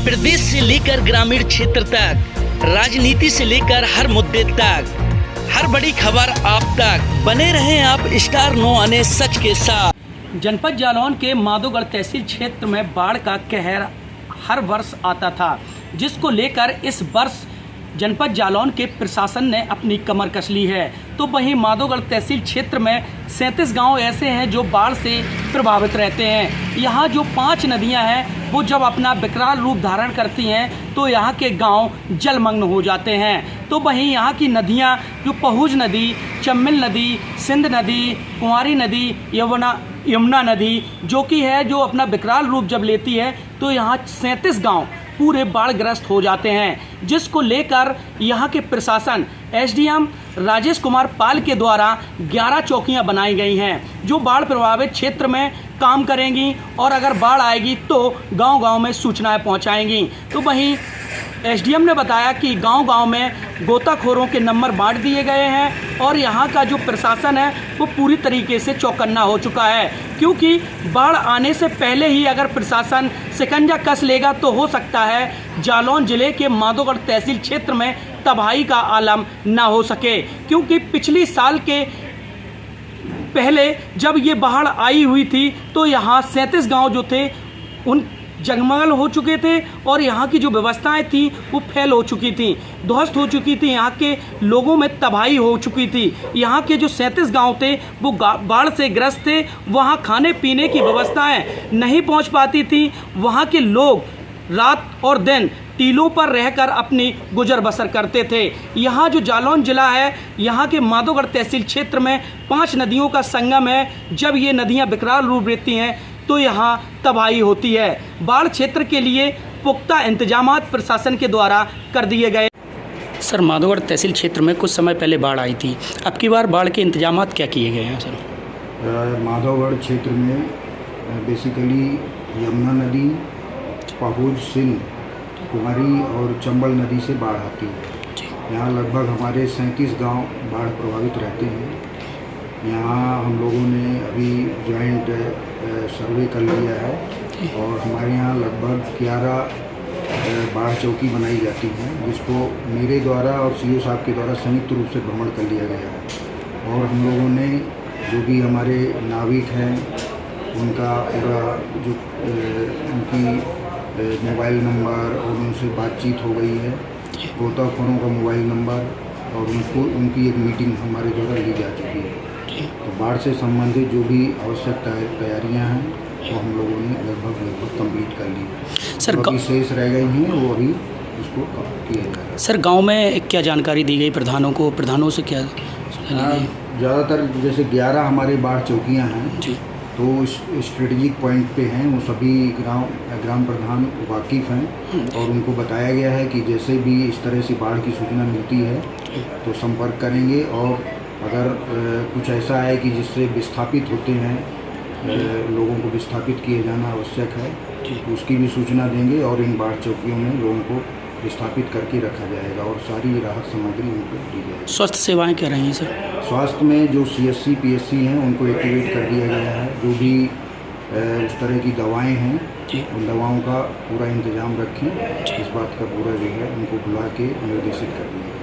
प्रदेश से लेकर ग्रामीण क्षेत्र तक, राजनीति से लेकर हर मुद्दे तक, हर बड़ी खबर आप तक। बने रहें आप स्टार 9 आने सच के साथ। जनपद जालौन के माधोगढ़ तहसील क्षेत्र में बाढ़ का कहर हर वर्ष आता था, जिसको लेकर इस वर्ष जनपद जालौन के प्रशासन ने अपनी कमर कस ली है। तो वहीं माधोगढ़ तहसील क्षेत्र में 37 गांव ऐसे हैं जो बाढ़ से प्रभावित रहते हैं। यहाँ जो 5 नदियाँ हैं वो जब अपना विकराल रूप धारण करती हैं तो यहाँ के गांव जलमग्न हो जाते हैं। तो वहीं यहाँ की नदियाँ जो पहुज नदी, चम्मिल नदी, सिंध नदी, कुंवारी नदी, यमुना नदी जो कि है, जो अपना विकराल रूप जब लेती है तो यहाँ 37 गांव पूरे बाढ़ग्रस्त हो जाते हैं, जिसको लेकर यहाँ के प्रशासन एसडीएम राजेश कुमार पाल के द्वारा 11 चौकियाँ बनाई गई हैं जो बाढ़ प्रभावित क्षेत्र में काम करेंगी और अगर बाढ़ आएगी तो गांव-गांव में सूचनाएं पहुंचाएंगी। तो वहीं एसडीएम ने बताया कि गांव-गांव में गोताखोरों के नंबर बांट दिए गए हैं और यहाँ का जो प्रशासन है वो पूरी तरीके से चौकन्ना हो चुका है, क्योंकि बाढ़ आने से पहले ही अगर प्रशासन शिकंजा कस लेगा तो हो सकता है जालौन जिले के माधोगढ़ तहसील क्षेत्र में तबाही का आलम ना हो सके। क्योंकि पिछली साल के पहले जब ये बाढ़ आई हुई थी तो यहाँ 37 गांव जो थे उन जगमगल हो चुके थे और यहाँ की जो व्यवस्थाएं थी वो फैल हो चुकी थी, ध्वस्त हो चुकी थी, यहाँ के लोगों में तबाही हो चुकी थी। यहाँ के जो 37 गांव थे वो बाढ़ से ग्रस्त थे, वहाँ खाने पीने की व्यवस्थाएं नहीं पहुँच पाती थी। वहाँ के लोग रात और दिन टीलों पर रहकर अपनी गुजर बसर करते थे। यहाँ जो जालौन जिला है, यहाँ के माधोगढ़ तहसील क्षेत्र में 5 नदियों का संगम है। जब ये नदियाँ विकराल रूप लेती हैं तो यहाँ तबाही होती है। बाढ़ क्षेत्र के लिए पुख्ता इंतजामात प्रशासन के द्वारा कर दिए गए। सर, माधोगढ़ तहसील क्षेत्र में कुछ समय पहले बाढ़ आई थी, अब की बार बाढ़ के इंतजामात क्या किए गए हैं सर? माधोगढ़ क्षेत्र में बेसिकली यमुना नदी, पहुज, सिंध, कुंवारी और चंबल नदी से बाढ़ आती है। यहाँ लगभग हमारे 37 गांव बाढ़ प्रभावित रहते हैं। यहाँ हम लोगों ने अभी जॉइंट सर्वे कर लिया है और हमारे यहाँ लगभग 11 बाढ़ चौकी बनाई जाती हैं, जिसको मेरे द्वारा और सीओ साहब के द्वारा संयुक्त रूप से भ्रमण कर लिया गया है। और हम लोगों ने जो भी हमारे नाविक हैं उनका पूरा जो उनकी मोबाइल नंबर और उनसे बातचीत हो गई है, गोताखोरों का मोबाइल नंबर और उनकी एक मीटिंग हमारे द्वारा ली जा चुकी है। तो बाढ़ से संबंधित जो भी आवश्यक तैयारियां हैं वो हम लोगों ने लगभग कंप्लीट कर ली। सर, अभी शेष रह गई हैं वो अभी उसको किया जाएगा। सर, गांव में क्या जानकारी दी गई प्रधानों को? प्रधानों से क्या ज़्यादातर जैसे 11 हमारे बाढ़ चौकियाँ हैं जी, तो स्ट्रेटेजिक पॉइंट पे हैं, वो सभी ग्राम प्रधान वाकिफ़ हैं और उनको बताया गया है कि जैसे भी इस तरह से बाढ़ की सूचना मिलती है तो संपर्क करेंगे और अगर कुछ ऐसा है कि जिससे विस्थापित होते हैं, लोगों को विस्थापित किए जाना आवश्यक है तो उसकी भी सूचना देंगे और इन बाढ़ चौकियों में लोगों को विस्थापित करके रखा जाएगा और सारी राहत सामग्री उनको दी जाएगी। स्वास्थ्य सेवाएं क्या रही हैं सर? स्वास्थ्य में जो CSC PSC हैं उनको एक्टिवेट कर दिया गया है। जो भी उस तरह की दवाएं हैं उन दवाओं का पूरा इंतजाम रखें, इस बात का पूरा जो है उनको बुला के निर्देशित कर दिया।